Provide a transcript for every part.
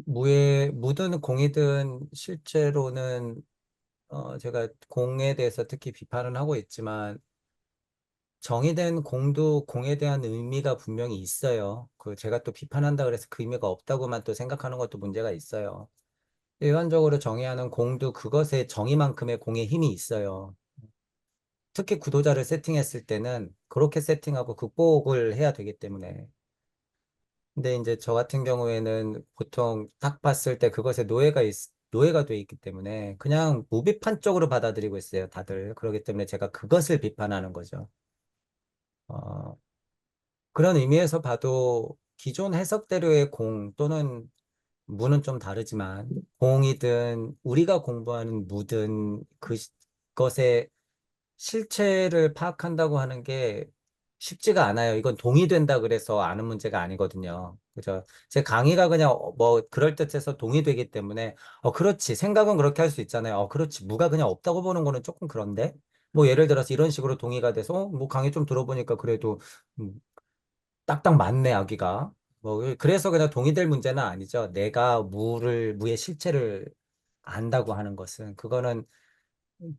무든 공이든 실제로는 제가 공에 대해서 특히 비판은 하고 있지만 정의된 공도 공에 대한 의미가 분명히 있어요. 제가 또 비판한다 그래서 그 의미가 없다고만 또 생각하는 것도 문제가 있어요. 일반적으로 정의하는 공도 그것의 정의만큼의 공의 힘이 있어요. 특히 구도자를 세팅했을 때는 그렇게 세팅하고 극복을 해야 되기 때문에. 근데 이제 저 같은 경우에는 보통 딱 봤을 때 그것에 노예가 돼 있기 때문에 그냥 무비판적으로 받아들이고 있어요, 다들. 그렇기 때문에 제가 그것을 비판하는 거죠. 어, 그런 의미에서 봐도 기존 해석대로의 공 또는 무는 좀 다르지만 공이든 우리가 공부하는 무든 그것의 실체를 파악한다고 하는 게 쉽지가 않아요. 이건 동의된다 그래서 아는 문제가 아니거든요. 그죠? 제 강의가 그냥 뭐 그럴듯해서 동의되기 때문에 그렇지. 생각은 그렇게 할 수 있잖아요. 그렇지. 무가 그냥 없다고 보는 거는 조금 그런데 뭐 예를 들어서 이런 식으로 동의가 돼서 뭐 강의 좀 들어보니까 그래도 음, 딱딱 맞네, 아기가. 뭐 그래서 그냥 동의될 문제는 아니죠. 내가 무의 실체를 안다고 하는 것은 그거는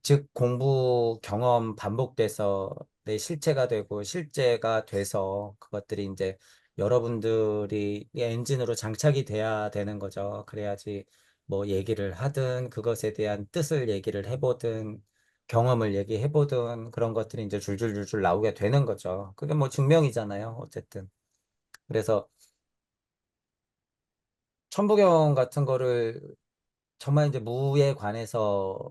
즉 공부 경험 반복돼서 내 실체가 되고 실제가 돼서 그것들이 이제 여러분들이 이 엔진으로 장착이 돼야 되는 거죠. 그래야지 뭐 얘기를 하든 그것에 대한 뜻을 얘기를 해보든 경험을 얘기해보든 그런 것들이 이제 줄줄줄줄 나오게 되는 거죠. 그게 뭐 증명이잖아요. 어쨌든. 그래서 천부경 같은 거를 정말 이제 무에 관해서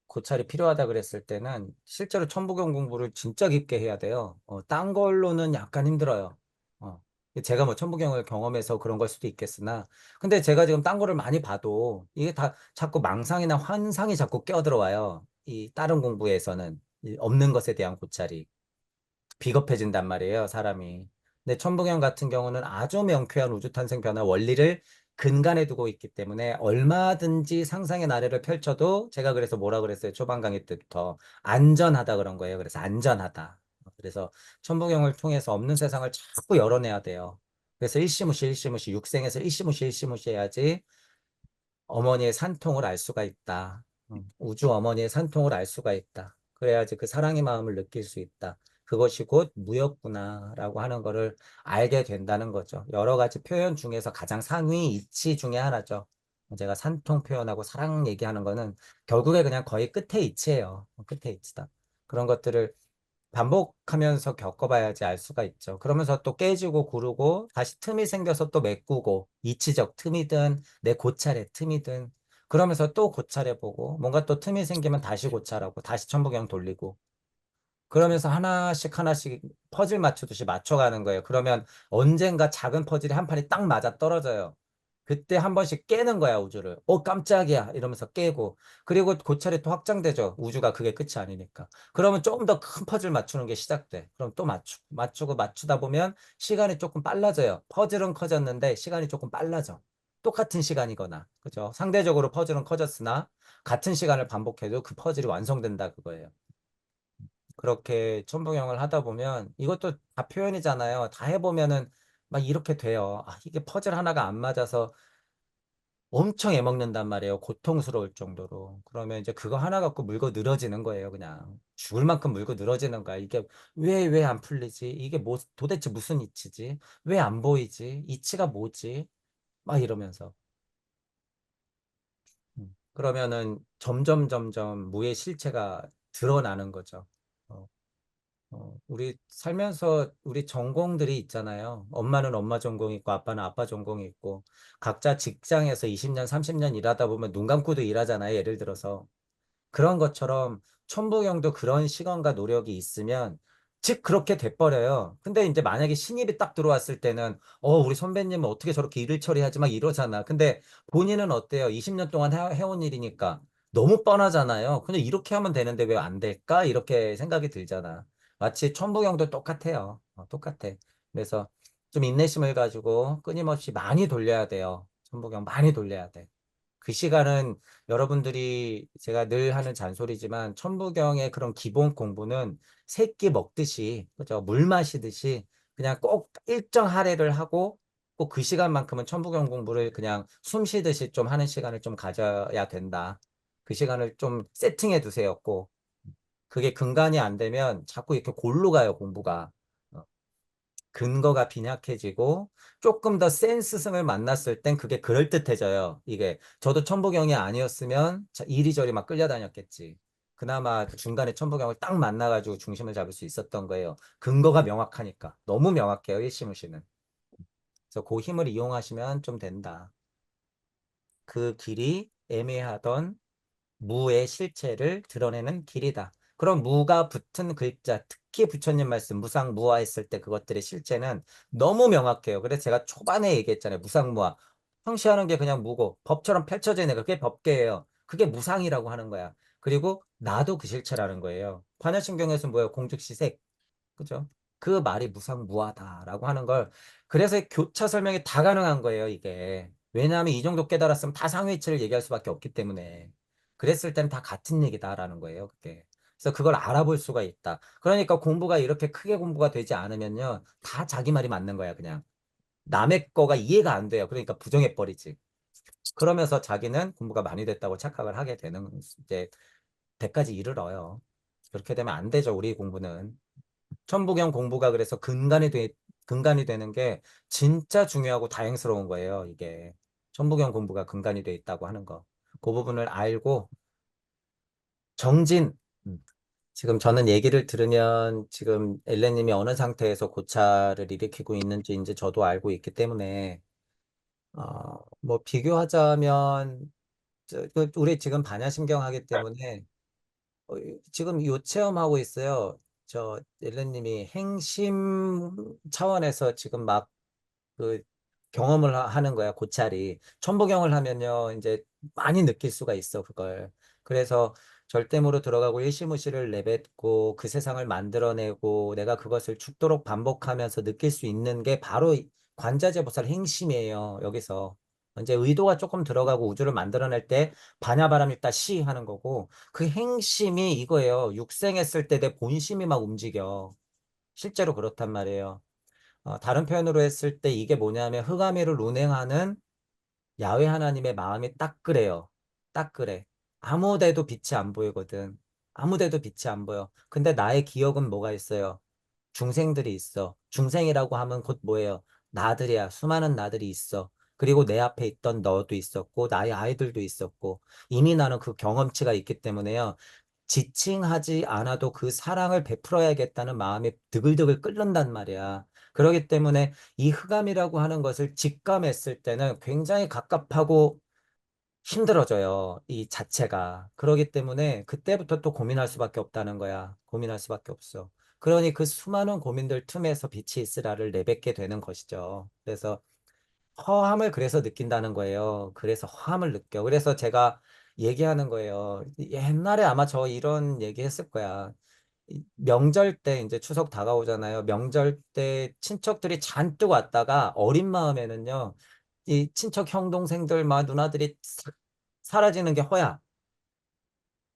고찰이 필요하다 그랬을 때는 실제로 천부경 공부를 진짜 깊게 해야 돼요. 딴 걸로는 약간 힘들어요. 어. 제가 뭐 천부경을 경험해서 그런 걸 수도 있겠으나, 근데 제가 지금 딴 거를 많이 봐도 이게 다 자꾸 망상이나 환상이 자꾸 끼어들어와요. 이 다른 공부에서는 이 없는 것에 대한 고찰이. 비겁해진단 말이에요, 사람이. 근데 천부경 같은 경우는 아주 명쾌한 우주탄생 변화 원리를 근간에 두고 있기 때문에 얼마든지 상상의 나래를 펼쳐도 제가 그래서 뭐라 그랬어요? 초반 강의 때부터 안전하다 그런 거예요. 그래서 안전하다. 그래서 천부경을 통해서 없는 세상을 자꾸 열어내야 돼요. 그래서 일시무시 일시무시 육생에서 일시무시 일시무시 해야지 어머니의 산통을 알 수가 있다. 우주 어머니의 산통을 알 수가 있다. 그래야지 그 사랑의 마음을 느낄 수 있다. 그것이 곧 무였구나라고 하는 거를 알게 된다는 거죠. 여러 가지 표현 중에서 가장 상위 이치 중에 하나죠. 제가 산통 표현하고 사랑 얘기하는 거는 결국에 그냥 거의 끝에 이치예요. 끝에 이치다. 그런 것들을 반복하면서 겪어봐야지 알 수가 있죠. 그러면서 또 깨지고 구르고 다시 틈이 생겨서 또 메꾸고 이치적 틈이든 내 고찰의 틈이든 그러면서 또 고찰해보고 뭔가 또 틈이 생기면 다시 고찰하고 다시 천부경 돌리고 그러면서 하나씩 하나씩 퍼즐 맞추듯이 맞춰가는 거예요. 그러면 언젠가 작은 퍼즐이 한 판이 딱 맞아 떨어져요. 그때 한 번씩 깨는 거야, 우주를. 깜짝이야. 이러면서 깨고. 그리고 고철이 또 확장되죠. 우주가 그게 끝이 아니니까. 그러면 조금 더 큰 퍼즐 맞추는 게 시작돼. 그럼 또 맞추고 맞추다 보면 시간이 조금 빨라져요. 퍼즐은 커졌는데 시간이 조금 빨라져. 똑같은 시간이거나. 그죠? 상대적으로 퍼즐은 커졌으나 같은 시간을 반복해도 그 퍼즐이 완성된다 그거예요. 그렇게 천부경을 하다 보면 이것도 다 표현이잖아요. 다 해보면은 막 이렇게 돼요. 이게 퍼즐 하나가 안 맞아서 엄청 애먹는단 말이에요. 고통스러울 정도로. 그러면 이제 그거 하나 갖고 물고 늘어지는 거예요. 그냥 죽을 만큼 물고 늘어지는 거야. 이게 왜 안 풀리지? 이게 뭐 도대체 무슨 이치지? 왜 안 보이지? 이치가 뭐지? 막 이러면서. 그러면은 점점 무의 실체가 드러나는 거죠. 어. 우리 살면서 우리 전공들이 있잖아요. 엄마는 엄마 전공이 있고 아빠는 아빠 전공이 있고 각자 직장에서 20년, 30년 일하다 보면 눈 감고도 일하잖아요. 예를 들어서. 그런 것처럼 천부경도 그런 시간과 노력이 있으면 즉 그렇게 돼버려요. 근데 이제 만약에 신입이 딱 들어왔을 때는 우리 선배님은 어떻게 저렇게 일을 처리하지 막 이러잖아. 근데 본인은 어때요? 20년 동안 해온 일이니까 너무 뻔하잖아요. 그냥 이렇게 하면 되는데 왜 안 될까? 이렇게 생각이 들잖아. 마치 천부경도 똑같아요. 똑같아. 그래서 좀 인내심을 가지고 끊임없이 많이 돌려야 돼요. 천부경 많이 돌려야 돼. 그 시간은 여러분들이 제가 늘 하는 잔소리지만 천부경의 그런 기본 공부는 새끼 먹듯이 그죠? 물 마시듯이 그냥 꼭 일정 할애를 하고 꼭 그 시간만큼은 천부경 공부를 그냥 숨 쉬듯이 좀 하는 시간을 좀 가져야 된다. 그 시간을 좀 세팅해 두세요, 꼭. 그게 근간이 안 되면 자꾸 이렇게 골로 가요, 공부가. 어, 근거가 빈약해지고 조금 더 센 스승을 만났을 땐 그게 그럴듯해져요. 이게 저도 천부경이 아니었으면 이리저리 막 끌려다녔겠지. 그나마 그 중간에 천부경을 딱 만나가지고 중심을 잡을 수 있었던 거예요. 근거가 명확하니까. 너무 명확해요, 일시무시는. 그래서 그 힘을 이용하시면 좀 된다. 그 길이 애매하던 무의 실체를 드러내는 길이다. 그럼 무가 붙은 글자, 특히 부처님 말씀 무상무화 했을 때 그것들의 실체는 너무 명확해요. 그래서 제가 초반에 얘기했잖아요. 무상무화. 형시하는 게 그냥 무고 법처럼 펼쳐져 있는 거 그게 법계예요. 그게 무상이라고 하는 거야. 그리고 나도 그 실체라는 거예요. 반야신경에서 뭐예요? 공즉시색. 그죠? 그 말이 무상무하다라고 하는 걸 그래서 교차 설명이 다 가능한 거예요, 이게. 왜냐하면 이 정도 깨달았으면 다 상위치를 얘기할 수밖에 없기 때문에. 그랬을 때는 다 같은 얘기다라는 거예요, 그게. 그래서 그걸 알아볼 수가 있다. 그러니까 공부가 이렇게 크게 공부가 되지 않으면요, 다 자기 말이 맞는 거야, 그냥. 남의 거가 이해가 안 돼요. 그러니까 부정해버리지. 그러면서 자기는 공부가 많이 됐다고 착각을 하게 되는 이제 때까지 이르러요. 그렇게 되면 안 되죠, 우리 공부는. 천부경 공부가 그래서 근간이 되는 게 진짜 중요하고 다행스러운 거예요, 이게. 천부경 공부가 근간이 돼 있다고 하는 거. 그 부분을 알고 정진. 음, 지금 저는 얘기를 들으면 지금 엘레님이 어느 상태에서 고찰을 일으키고 있는지 이제 저도 알고 있기 때문에 뭐 비교하자면 우리 지금 반야심경 하기 때문에 어, 지금 요 체험하고 있어요. 저 엘렌님이 행심 차원에서 지금 막 그 경험을 하는 거야, 고찰이. 천부경을 하면요, 이제 많이 느낄 수가 있어, 그걸. 그래서 절대무로 들어가고 일시무시를 내뱉고 그 세상을 만들어내고 내가 그것을 죽도록 반복하면서 느낄 수 있는 게 바로 관자재보살 행심이에요, 여기서. 이제 의도가 조금 들어가고 우주를 만들어낼 때 반야바람 있다 시 하는 거고 그 행심이 이거예요. 육생했을 때 내 본심이 막 움직여. 실제로 그렇단 말이에요. 다른 표현으로 했을 때 이게 뭐냐면 흑암이를 운행하는 야훼 하나님의 마음이 딱 그래요. 딱 그래. 아무 데도 빛이 안 보이거든. 아무 데도 빛이 안 보여. 근데 나의 기억은 뭐가 있어요? 중생들이 있어. 중생이라고 하면 곧 뭐예요? 나들이야. 수많은 나들이 있어. 그리고 내 앞에 있던 너도 있었고, 나의 아이들도 있었고, 이미 나는 그 경험치가 있기 때문에요. 지칭하지 않아도 그 사랑을 베풀어야겠다는 마음이 드글드글 끓는단 말이야. 그렇기 때문에 이 흑암이라고 하는 것을 직감했을 때는 굉장히 갑갑하고 힘들어져요. 이 자체가. 그렇기 때문에 그때부터 또 고민할 수밖에 없다는 거야. 고민할 수밖에 없어. 그러니 그 수많은 고민들 틈에서 빛이 있으라를 내뱉게 되는 것이죠. 그래서 허함을 그래서 느낀다는 거예요. 그래서 허함을 느껴. 그래서 제가 얘기하는 거예요. 옛날에 아마 저 이런 얘기 했을 거야. 명절 때 이제 추석 다가오잖아요. 명절 때 친척들이 잔뜩 왔다가 어린 마음에는요. 이 친척 형 동생들 막 누나들이 사라지는 게 허야.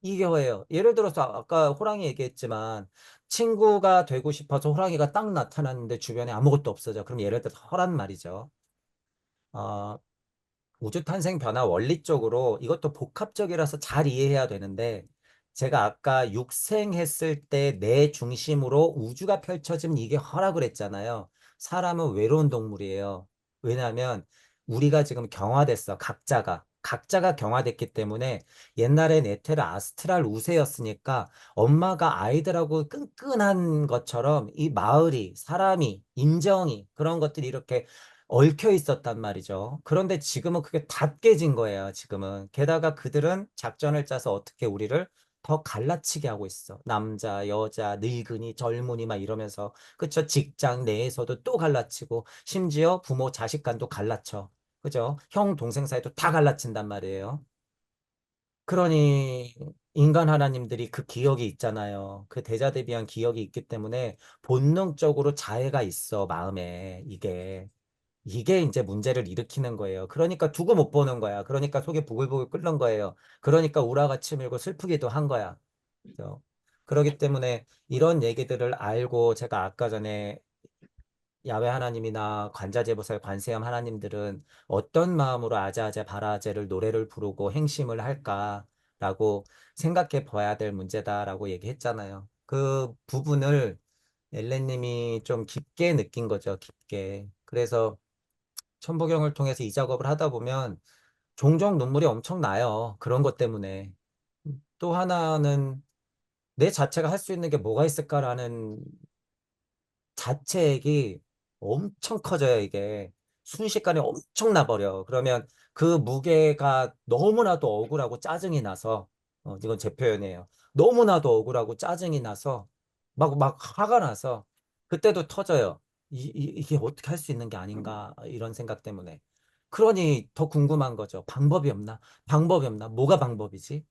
이게 허예요. 예를 들어서 아까 호랑이 얘기했지만 친구가 되고 싶어서 호랑이가 딱 나타났는데 주변에 아무것도 없어져. 그럼 예를 들어서 허란 말이죠. 어, 우주 탄생 변화 원리 쪽으로 이것도 복합적이라서 잘 이해해야 되는데 제가 아까 육생했을 때 내 중심으로 우주가 펼쳐진 이게 허락을 했잖아요. 사람은 외로운 동물이에요. 왜냐하면 우리가 지금 경화됐어. 각자가 경화됐기 때문에 옛날엔 에테르 아스트랄 우세였으니까 엄마가 아이들하고 끈끈한 것처럼 이 마을이 사람이 인정이 그런 것들이 이렇게 얽혀 있었단 말이죠. 그런데 지금은 그게 다 깨진 거예요, 지금은. 게다가 그들은 작전을 짜서 어떻게 우리를 더 갈라치게 하고 있어. 남자, 여자, 늙은이, 젊은이 막 이러면서. 그쵸? 직장 내에서도 또 갈라치고, 심지어 부모, 자식 간도 갈라쳐. 그죠? 형, 동생 사이도 다 갈라친단 말이에요. 그러니, 인간 하나님들이 그 기억이 있잖아요. 그 대자대비한 기억이 있기 때문에 본능적으로 자애가 있어, 마음에. 이게 이제 문제를 일으키는 거예요. 그러니까 두고 못 보는 거야. 그러니까 속이 부글부글 끓는 거예요. 그러니까 우라가 치밀고 슬프기도 한 거야. 그죠? 그렇기 때문에 이런 얘기들을 알고 제가 아까 전에 야훼 하나님이나 관자재보살, 관세음 하나님들은 어떤 마음으로 아자아자 바라제를 노래를 부르고 행심을 할까라고 생각해 봐야 될 문제다라고 얘기했잖아요. 그 부분을 엘렌님이 좀 깊게 느낀 거죠, 깊게. 그래서 천부경을 통해서 이 작업을 하다 보면 종종 눈물이 엄청 나요. 그런 것 때문에. 또 하나는 내 자체가 할 수 있는 게 뭐가 있을까라는 자체액이 엄청 커져요, 이게. 순식간에 엄청 나버려. 그러면 그 무게가 너무나도 억울하고 짜증이 나서, 이건 제 표현이에요. 너무나도 억울하고 짜증이 나서, 막 화가 나서, 그때도 터져요. 이게 어떻게 할 수 있는 게 아닌가, 이런 생각 때문에. 그러니 더 궁금한 거죠. 방법이 없나? 방법이 없나? 뭐가 방법이지?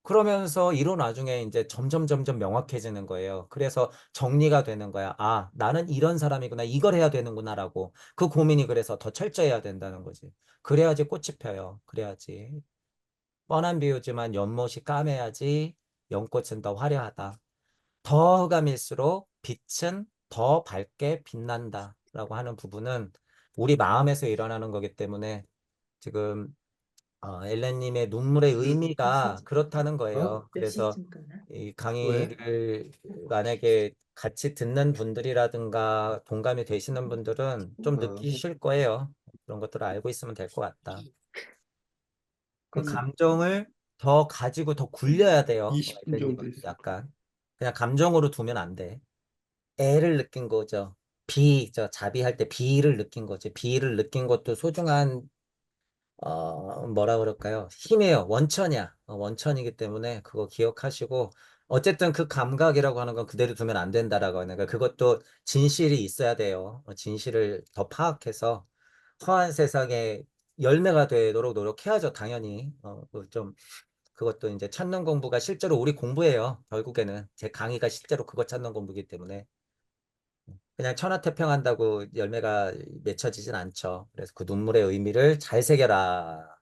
그러면서 이론 나중에 이제 점점 명확해지는 거예요. 그래서 정리가 되는 거야. 아, 나는 이런 사람이구나. 이걸 해야 되는구나라고. 그 고민이 그래서 더 철저해야 된다는 거지. 그래야지 꽃이 펴요. 그래야지. 뻔한 비유지만 연못이 까매야지 연꽃은 더 화려하다. 더 흑암일수록 빛은 더 밝게 빛난다라고 하는 부분은 우리 마음에서 일어나는 거기 때문에 지금 엘렌님의 눈물의 몇 의미가 시쯤 끝나? 그렇다는 어? 거예요. 몇 그래서 시쯤 끝나? 이 왜? 강의를 만약에 같이 듣는 분들이라든가 동감이 되시는 분들은 좀 어, 느끼실 거예요. 그런 것들을 알고 있으면 될 것 같다. 그 한 감정을 더 가지고 더 굴려야 돼요. 20분 정도 엘렌님은 있어. 약간. 그냥 감정으로 두면 안 돼. 애를 느낀 거죠. 자비할 때 비를 느낀 거지. 비를 느낀 것도 소중한 뭐라 그럴까요? 힘이에요. 원천이야. 원천이기 때문에 그거 기억하시고, 어쨌든 그 감각이라고 하는 건 그대로 두면 안 된다라고 하는 거. 그것도 진실이 있어야 돼요. 진실을 더 파악해서 허한 세상에 열매가 되도록 노력해야죠. 당연히. 그것도 이제 찾는 공부가 실제로 우리 공부예요. 결국에는. 제 강의가 실제로 그거 찾는 공부이기 때문에. 그냥 천하태평한다고 열매가 맺혀지진 않죠. 그래서 그 눈물의 의미를 잘 새겨라.